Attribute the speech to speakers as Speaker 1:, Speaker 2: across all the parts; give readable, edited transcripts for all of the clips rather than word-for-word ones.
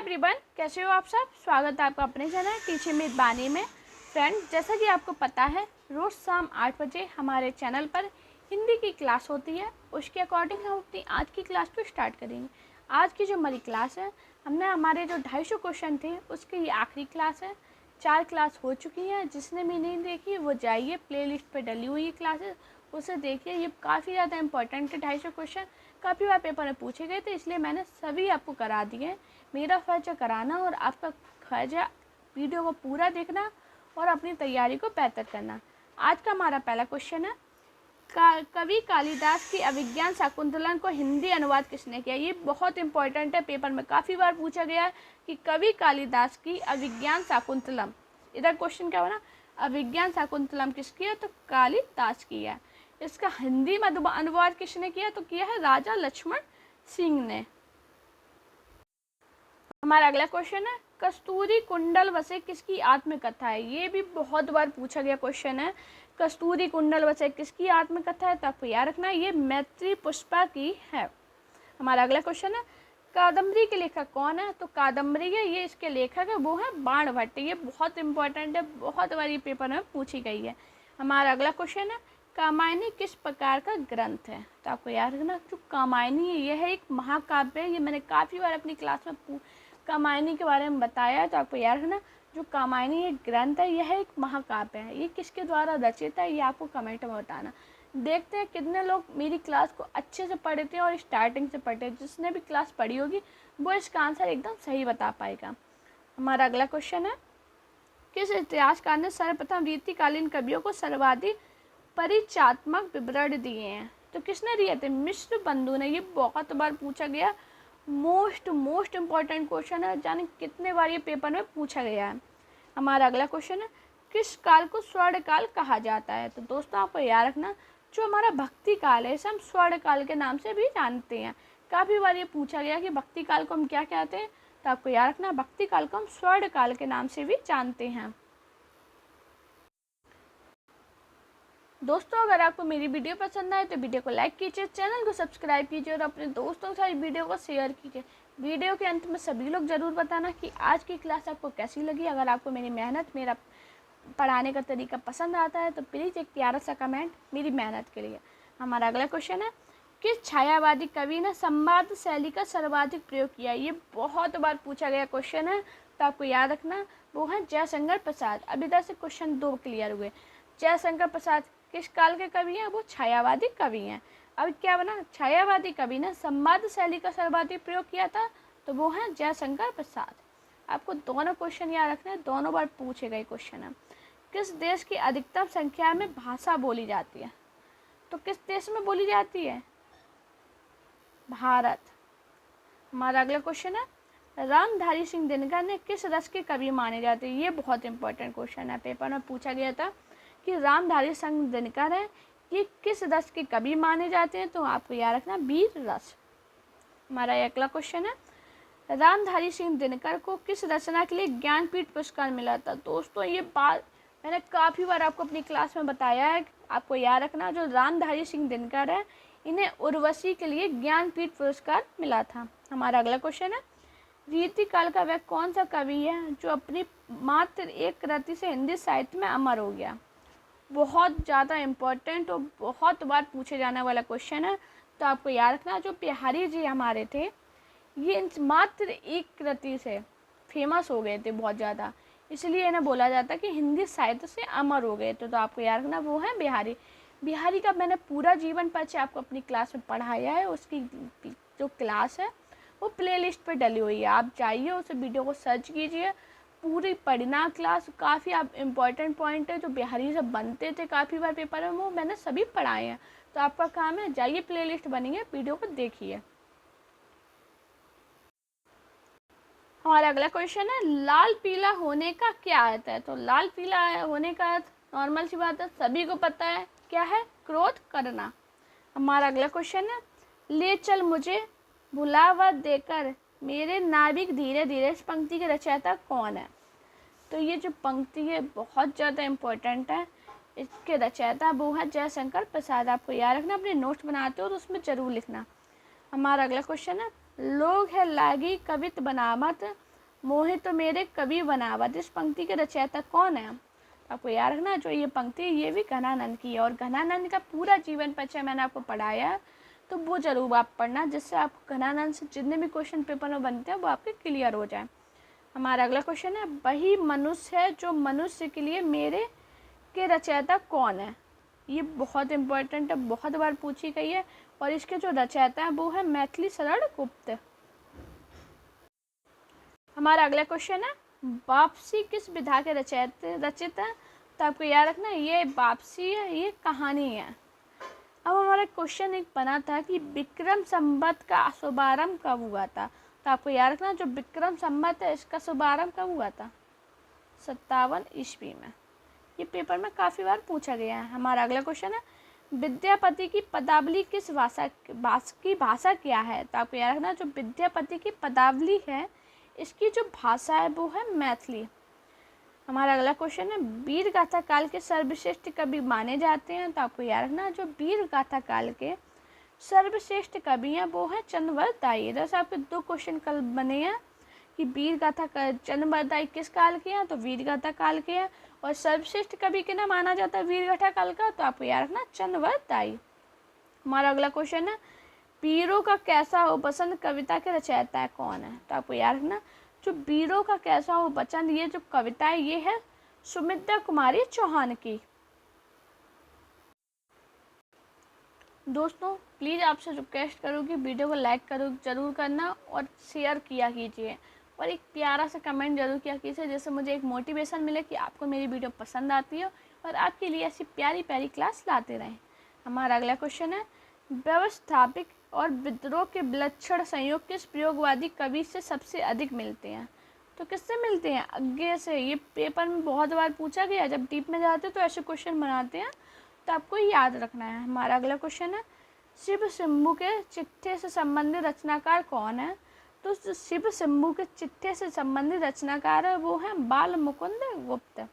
Speaker 1: Everyone, कैसे हो आप सब। स्वागत है आपका अपने चैनल टीचिंग विद बानी में। फ्रेंड, जैसा कि आपको पता है, रोज़ शाम 8 बजे हमारे चैनल पर हिंदी की क्लास होती है। उसके अकॉर्डिंग हम अपनी आज की क्लास को स्टार्ट करेंगे। आज की जो हमारी क्लास है, हमने हमारे जो 250 क्वेश्चन थे उसकी ये आखिरी क्लास है। 4 क्लास हो चुकी हैं। जिसने भी नहीं देखी वो जाइए, प्लेलिस्ट पे डली हुई है क्लासेस, उसे देखिए। ये काफ़ी ज़्यादा इंपॉर्टेंट है। 250 क्वेश्चन काफ़ी बार पेपर में पूछे गए थे, इसलिए मैंने सभी आपको करा दिए हैं। मेरा फ़र्ज है कराना और आपका फ़र्ज है वीडियो को पूरा देखना और अपनी तैयारी को बेहतर करना। आज का हमारा पहला क्वेश्चन है, कवि कालिदास की अभिज्ञान शाकुंतलम को हिंदी अनुवाद किसने किया। ये बहुत इंपॉर्टेंट है, पेपर में काफ़ी बार पूछा गया है कि कवि कालिदास की अभिज्ञान शाकुंतलम। इधर क्वेश्चन क्या बना, अभिज्ञान शाकुंतलम किसकी है, तो कालिदास की है। इसका हिंदी में अनुवाद किसने किया, तो किया है राजा लक्ष्मण सिंह ने। हमारा अगला क्वेश्चन है, कस्तूरी कुंडल वसे किसकी आत्मकथा है। ये भी बहुत बार पूछा गया क्वेश्चन है। कस्तूरी कुंडल वसे किसकी आत्मकथा है, तो आपको याद रखना है ये मैत्री पुष्पा की है। हमारा अगला क्वेश्चन है, कादम्बरी के लेखक कौन है, तो कादम्बरी है ये इसके लेखक है वो है बाणभट्ट। ये बहुत इंपॉर्टेंट है, बहुत बार ये पेपर में पूछी गई है। हमारा अगला क्वेश्चन है, कामायनी किस प्रकार का ग्रंथ है, तो आपको याद रखना जो कामायनी है यह है एक महाकाव्य है। ये मैंने काफ़ी बार अपनी क्लास में कामायनी के बारे में बताया है, तो आपको याद रखना जो कामायनी एक ग्रंथ है यह एक महाकाव्य है। ये किसके द्वारा रचित है, ये आपको कमेंट में बताना। देखते हैं कितने लोग मेरी क्लास को अच्छे से पढ़ते हैं और स्टार्टिंग से पढ़ते हैं। जिसने भी क्लास पढ़ी होगी वो इसका आंसर एकदम सही बता पाएगा। हमारा अगला क्वेश्चन है, किस इतिहासकार ने सर्वप्रथम रीतिकालीन कवियों को सर्वाधिक परिचयात्मक विवरण दिए हैं, तो किसने दिए थे, मिश्र बंधु ने। ये बहुत बार पूछा गया, मोस्ट इम्पॉर्टेंट क्वेश्चन है, जाने कितने बार ये पेपर में पूछा गया है। हमारा अगला क्वेश्चन है, किस काल को स्वर्ण काल कहा जाता है, तो दोस्तों आपको याद रखना जो हमारा भक्ति काल है इसे हम स्वर्ण काल के नाम से भी जानते हैं। काफ़ी बार ये पूछा गया कि भक्ति काल को हम क्या कहते हैं, तो आपको याद रखना भक्ति काल को हम स्वर्ण काल के नाम से भी जानते हैं। दोस्तों, अगर आपको मेरी वीडियो पसंद आए तो वीडियो को लाइक कीजिए, चैनल को सब्सक्राइब कीजिए और अपने दोस्तों के साथ वीडियो को शेयर कीजिए। वीडियो के अंत में सभी लोग ज़रूर बताना कि आज की क्लास आपको कैसी लगी। अगर आपको मेरी मेहनत, मेरा पढ़ाने का तरीका पसंद आता है तो प्लीज़ एक प्यारा सा कमेंट मेरी मेहनत के लिए। हमारा अगला क्वेश्चन है, किस छायावादी कवि ने संवाद शैली का सर्वाधिक प्रयोग किया। ये बहुत बार पूछा गया क्वेश्चन है, तो आपको याद रखना वो है जयशंकर प्रसाद। अब इधर से क्वेश्चन 2 क्लियर हुए। जयशंकर प्रसाद किस काल के कवि हैं, वो छायावादी कवि हैं। अब क्या बना, छायावादी कवि ने संवाद शैली का सर्वाधिक प्रयोग किया था, तो वो है जयशंकर प्रसाद। आपको दोनों क्वेश्चन याद रखना है, दोनों बार पूछे गए क्वेश्चन है। किस देश की अधिकतम संख्या में भाषा बोली जाती है, तो किस देश में बोली जाती है, भारत। हमारा अगला क्वेश्चन है, रामधारी सिंह दिनकर ने किस रस के कवि माने जाते हैं। ये बहुत इंपॉर्टेंट क्वेश्चन है, पेपर में पूछा गया था कि रामधारी सिंह दिनकर है ये किस रस के कवि माने जाते हैं, तो आपको याद रखना वीर रस। हमारा अगला क्वेश्चन है, रामधारी सिंह दिनकर को किस रचना के लिए ज्ञानपीठ पुरस्कार मिला था। दोस्तों, ये बात मैंने काफ़ी बार आपको अपनी क्लास में बताया है। आपको याद रखना जो रामधारी सिंह दिनकर है इन्हें उर्वशी के लिए ज्ञानपीठ पुरस्कार मिला था। हमारा अगला क्वेश्चन है, रीतिकाल का वह कौन सा कवि है जो अपनी मात्र एक कृति से हिंदी साहित्य में अमर हो गया। बहुत ज़्यादा इम्पोर्टेंट और बहुत बार पूछे जाने वाला क्वेश्चन है, तो आपको याद रखना जो बिहारी जी हमारे थे ये मात्र एक कृति से फेमस हो गए थे बहुत ज़्यादा, इसलिए इन्हें बोला जाता है कि हिंदी साहित्य से अमर हो गए थे। तो आपको याद रखना वो है बिहारी। बिहारी का मैंने पूरा जीवन परिचय आपको अपनी क्लास में पढ़ाया है। उसकी जो क्लास है वो प्लेलिस्ट पे डली हुई है, आप जाइए उस वीडियो को सर्च कीजिए, पूरी पढ़ना क्लास। काफ़ी आप इम्पॉर्टेंट पॉइंट है जो बिहारी से बनते थे काफ़ी बार पेपर में, वो मैंने सभी पढ़ाए हैं। तो आपका काम है जाइए प्लेलिस्ट बनी है, वीडियो को देखिए। हमारा अगला क्वेश्चन है, लाल पीला होने का क्या अर्थ है, तो लाल पीला होने का अर्थ नॉर्मल सी बात है, सभी को पता है क्या है, क्रोध करना। हमारा अगला क्वेश्चन है, ले चल मुझे भुलावा देकर मेरे नाविक धीरे धीरे। इस पंक्ति के रचयिता कौन है, तो ये जो पंक्ति है बहुत ज़्यादा इम्पोर्टेंट है। इसके रचयिता वो है जयशंकर प्रसाद। आपको याद रखना, अपने नोट्स बनाते हो तो उसमें ज़रूर लिखना। हमारा अगला क्वेश्चन है, लोग है लागी कवित बनावत मोहे तो मेरे कवि बनावत। इस पंक्ति के रचयिता कौन है? आपको याद रखना जो ये पंक्ति ये भी घनानंद की है, और घनानंद का पूरा जीवन परिचय मैंने आपको पढ़ाया है, तो वो जरूर आप पढ़ना, जिससे आपको घनानंद से जितने भी क्वेश्चन पेपर में बनते हैं वो आपके क्लियर हो जाए। हमारा अगला क्वेश्चन है, वही मनुष्य है जो मनुष्य के लिए मेरे के रचयिता कौन है? ये बहुत इंपॉर्टेंट है, बहुत बार पूछी गई है, और इसके जो रचयिता है वो है मैथिली शरण गुप्त। हमारा अगला क्वेश्चन है, वापसी किस विधा के रचित है? तो आपको याद रखना ये वापसी है, ये कहानी है। अब हमारा क्वेश्चन एक बना था कि विक्रम संवत का शुभारंभ कब हुआ था? तो आपको याद रखना जो विक्रम संवत है इसका शुभारंभ कब हुआ था? 57 ईस्वी में। ये पेपर में काफ़ी बार पूछा गया है। हमारा अगला क्वेश्चन है, विद्यापति की पदावली किस भाषा क्या है? तो आपको याद रखना जो विद्यापति की पदावली है इसकी जो भाषा है वो है मैथिली। हमारा अगला क्वेश्चन है, वीर गाथा काल के सर्वश्रेष्ठ कवि माने जाते हैं? तो आपको याद रखना जो वीर गाथा काल के सर्वश्रेष्ठ कवि हैं वो हैं चंद्रवरदाई। जैसे आपके 2 क्वेश्चन कल बने हैं कि वीर गाथा चंद्रवरदाई किस काल के हैं? तो वीर गाथा काल के हैं। और सर्वश्रेष्ठ कवि के नाम माना जाता है वीर गाथा काल का? तो आपको याद रखना चंद्रवरदाई। हमारा अगला क्वेश्चन है, वीरों का कैसा हो बसंत कविता के रचयिता कौन है? तो आपको याद रखना जो वीरों का कैसा हो बसंत ये जो कविता है ये है सुमित्रा कुमारी चौहान की। दोस्तों प्लीज़ आपसे रिक्वेस्ट करूँगी वीडियो को लाइक जरूर करना और शेयर किया कीजिए, और एक प्यारा सा कमेंट जरूर किया कीजिए, जिससे मुझे एक मोटिवेशन मिले कि आपको मेरी वीडियो पसंद आती है और आपके लिए ऐसी प्यारी प्यारी क्लास लाते रहें। हमारा अगला क्वेश्चन है, व्यवस्थापिक और विद्रोह के विलक्षण संयोग किस प्रयोगवादी कवि से सबसे अधिक मिलते हैं? तो किससे मिलते हैं? आगे से। ये पेपर में बहुत बार पूछा गया, जब डीप में जाते तो ऐसे क्वेश्चन बनाते हैं, तो आपको याद रखना है। हमारा अगला क्वेश्चन है, शिव शंभू के चिट्ठे से संबंधित रचनाकार कौन है? तो शिव शंभू के चिट्ठे से संबंधित रचनाकार है वो हैं बाल मुकुंद गुप्त।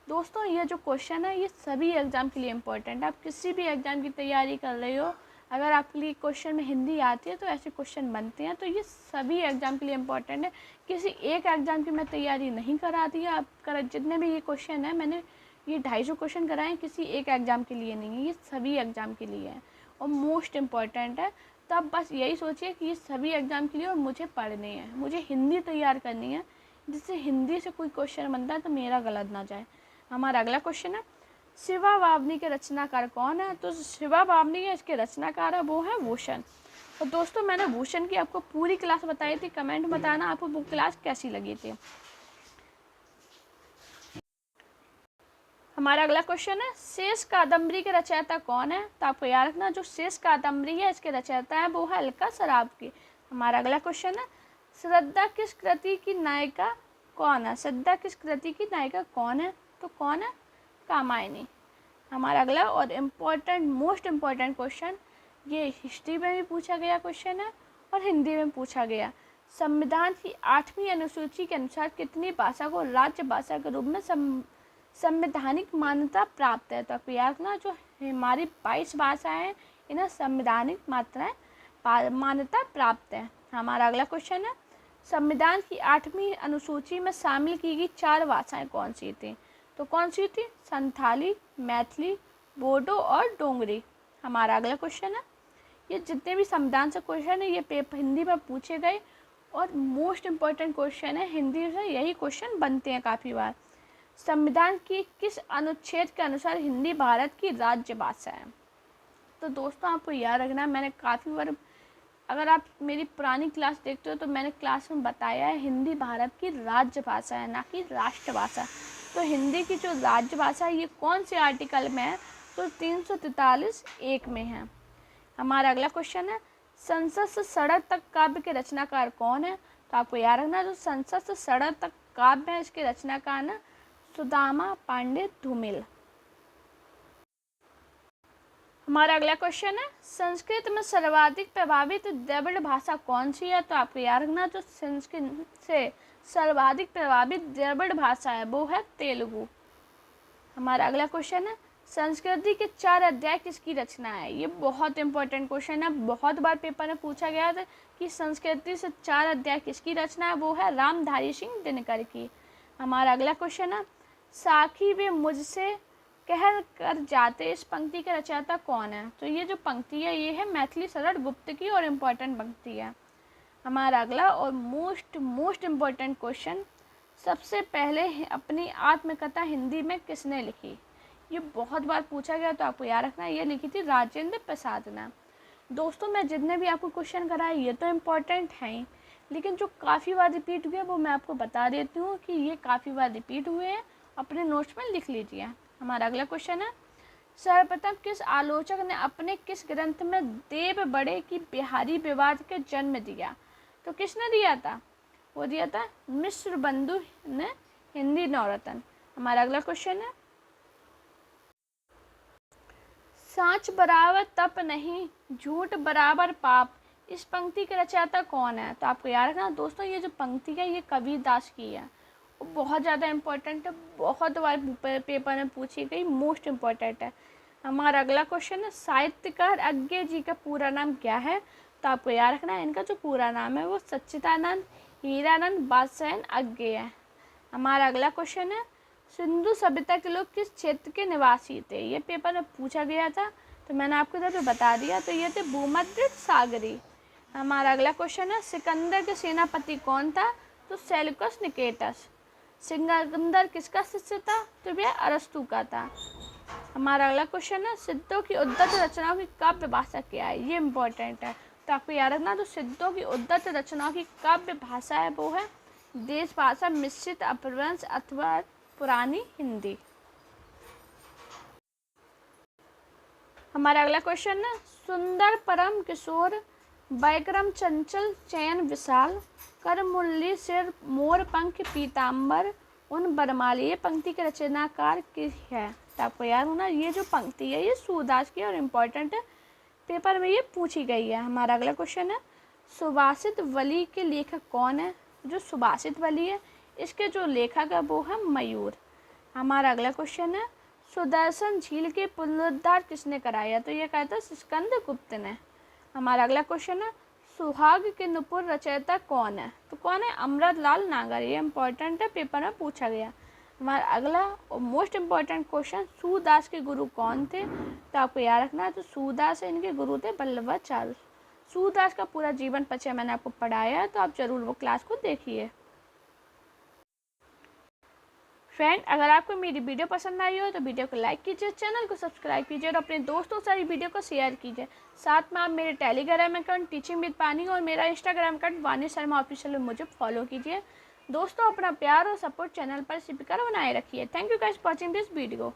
Speaker 1: दोस्तों ये जो क्वेश्चन है ये सभी एग्ज़ाम के लिए इम्पोर्टेंट है। आप किसी भी एग्ज़ाम की तैयारी कर रहे हो, अगर आपके लिए क्वेश्चन में हिंदी आती है तो ऐसे क्वेश्चन बनते हैं, तो ये सभी एग्ज़ाम के लिए इम्पोर्टेंट है। किसी एक एग्ज़ाम की मैं तैयारी नहीं कराती है। आप जितने भी ये क्वेश्चन है मैंने ये 250 क्वेश्चन कराए, किसी एक एग्ज़ाम के लिए नहीं है, ये सभी एग्ज़ाम के लिए है और मोस्ट इम्पॉर्टेंट है। तो आप बस यही सोचिए कि ये सभी एग्ज़ाम के लिए और मुझे पढ़ने हैं, मुझे हिंदी तैयार करनी है, जिससे हिंदी से कोई क्वेश्चन बनता है तो मेरा गलत ना जाए। हमारा अगला क्वेश्चन है, शिवा बावनी के रचनाकार कौन है? तो शिवा बावनी है इसके रचनाकार है वो है भूषण। और दोस्तों मैंने भूषण की आपको पूरी क्लास बताई थी, कमेंट में बताना आपको वो क्लास कैसी लगी थी। हमारा अगला क्वेश्चन है, शेष कादम्बरी के रचयिता कौन है? तो आपको याद रखना जो शेष कादम्बरी है इसके रचयिता है वो है अलका सरावगी। हमारा अगला क्वेश्चन है, श्रद्धा किस कृति की नायिका कौन है? श्रद्धा किस कृति की नायिका कौन है? तो कौन है? कामायनी। हमारा अगला और इम्पोर्टेंट मोस्ट इम्पोर्टेंट क्वेश्चन, ये हिस्ट्री में भी पूछा गया क्वेश्चन है और हिंदी में पूछा गया। संविधान की 8वीं अनुसूची के अनुसार कितनी भाषा को राज्य भाषा के रूप में संवैधानिक मान्यता प्राप्त है? तो आपको याद रखना जो हमारी 22 भाषाएं हैं इन्हें संवैधानिक मान्यता प्राप्त है। हमारा अगला क्वेश्चन है, संविधान की 8वीं अनुसूची में शामिल की गई 4 भाषाएं कौन सी थी? तो कौन सी थी? संथाली, मैथिली, बोडो और डोंगरी। हमारा अगला क्वेश्चन है, ये जितने भी संविधान से क्वेश्चन है ये पेपर हिंदी में पूछे गए और मोस्ट इम्पोर्टेंट क्वेश्चन है, हिंदी से यही क्वेश्चन बनते हैं काफ़ी बार। संविधान की किस अनुच्छेद के अनुसार हिंदी भारत की राज्य भाषा है? तो दोस्तों आपको याद रखना मैंने काफ़ी बार, अगर आप मेरी पुरानी क्लास देखते हो तो मैंने क्लास में बताया है हिंदी भारत की राज्य भाषा है, ना कि राष्ट्रभाषा। तो हिंदी की जो राज्य भाषा है ये कौन से आर्टिकल में है? तो 343(1) में है। हमारा अगला क्वेश्चन है, संसद से सड़क तक काव्य के रचनाकार कौन है? तो आपको याद रखना जो संसद से सड़क तक काव्य है इसके रचनाकार ना सुदामा पांडे धूमिल। हमारा अगला क्वेश्चन है, संस्कृत में सर्वाधिक प्रभावित द्रविड़ भाषा कौन सी है? तो आपको याद रखना जो संस्कृत से सर्वाधिक प्रभावित द्रविड़ भाषा है वो है तेलुगु। हमारा अगला क्वेश्चन है, संस्कृति के 4 अध्याय किसकी रचना है? ये बहुत इंपॉर्टेंट क्वेश्चन है, बहुत बार पेपर में पूछा गया था कि संस्कृति से 4 अध्याय किसकी रचना है, वो है रामधारी सिंह दिनकर की। हमारा अगला क्वेश्चन है, साखी वे मुझसे कह कर जाते, इस पंक्ति के रचयिता कौन है? तो ये जो पंक्ति है ये है मैथिली शरण गुप्त की और इम्पोर्टेंट पंक्ति है। हमारा अगला और मोस्ट इम्पोर्टेंट क्वेश्चन, सबसे पहले अपनी आत्मकथा हिंदी में किसने लिखी? ये बहुत बार पूछा गया तो आपको याद रखना है, ये लिखी थी राजेंद्र प्रसाद ने। दोस्तों मैं जितने भी आपको क्वेश्चन कराए ये तो इम्पोर्टेंट हैं ही, लेकिन जो काफ़ी बार रिपीट हुए वो मैं आपको बता देती हूँ कि ये काफ़ी बार रिपीट हुए हैं, अपने नोट्स में लिख लीजिए। हमारा अगला क्वेश्चन है, सर्वप्रथम किस आलोचक ने अपने किस ग्रंथ में देव बड़े की बिहारी विवाद के जन्म दिया? तो किसने दिया था? वो दिया था मिश्र बंधु ने हिंदी नवरत्न। हमारा अगला क्वेश्चन है, सांच बराबर तप नहीं, झूठ बराबर पाप, इस पंक्ति के रचयिता कौन है? तो आपको याद रखना दोस्तों, ये जो पंक्ति है ये कबीरदास की है, वो बहुत ज़्यादा इम्पोर्टेंट है, बहुत बार पेपर में पूछी गई, मोस्ट इम्पोर्टेंट है। हमारा अगला क्वेश्चन है, साहित्यकार अज्ञे जी का पूरा नाम क्या है? तो आपको याद रखना है इनका जो पूरा नाम है वो सच्चिदानंद हीरानंद बादशाहन अज्ञे है। हमारा अगला क्वेश्चन है, सिंधु सभ्यता के लोग किस क्षेत्र के निवासी थे? ये पेपर में पूछा गया था तो मैंने आपको इधर पे बता दिया, तो ये थे भूमध्य सागरी। हमारा अगला क्वेश्चन है, सिकंदर के सेनापति कौन था? तो सेल्यूकस निकेटस। सिकंदर किसका शिष्य था? तो भैया अरस्तु का था। हमारा अगला क्वेश्चन है, सिद्धों की उद्धत रचनाओं की काव्य भाषा क्या है? ये इंपॉर्टेंट है तो आपको याद रखना, तो सिद्धों की उद्धत रचनाओं की काव्य भाषा है वो है देश भाषा, मिश्रित, अपभ्रंश अथवा पुरानी हिंदी। हमारा अगला क्वेश्चन है, सुंदर परम किशोर वैक्रम चंचल चयन विशाल कर मुरली सिर मोर पंख पीताम्बर उन बरमाली, ये पंक्ति के रचनाकार किस है? तो आपको याद होना ये जो पंक्ति है ये सूरदास की और इम्पोर्टेंट है, पेपर में ये पूछी गई है। हमारा अगला क्वेश्चन है, सुभाषित वली के लेखक कौन है? जो सुभाषित वली है इसके जो लेखक है वो है मयूर। हमारा अगला क्वेश्चन है, सुदर्शन झील के पुनरुद्धार किसने कराया? तो ये कहता है स्कंद गुप्त ने। हमारा अगला क्वेश्चन है, सुहाग के नुपुर रचयिता कौन है? तो कौन है? अमृतलाल नागर, ये इंपॉर्टेंट है, पेपर में पूछा गया। हमारा अगला और मोस्ट इम्पॉर्टेंट क्वेश्चन, सूरदास के गुरु कौन थे? तो आपको याद रखना है, तो सूरदास इनके गुरु थे वल्लभाचार्य। सूरदास का पूरा जीवन परिचय मैंने आपको पढ़ाया है, तो आप जरूर वो क्लास को देखिए। फ्रेंड अगर आपको मेरी वीडियो पसंद आई हो तो वीडियो को लाइक कीजिए, चैनल को सब्सक्राइब कीजिए और अपने दोस्तों से वीडियो को शेयर कीजिए। साथ में आप मेरे टेलीग्राम अकाउंट टीचिंग विद पानी और मेरा इंस्टाग्राम अकाउंट वानी शर्मा ऑफिशियल में मुझे फॉलो कीजिए। दोस्तों अपना प्यार और सपोर्ट चैनल पर स्पीकर बनाए रखिए। Thank you guys for watching this video.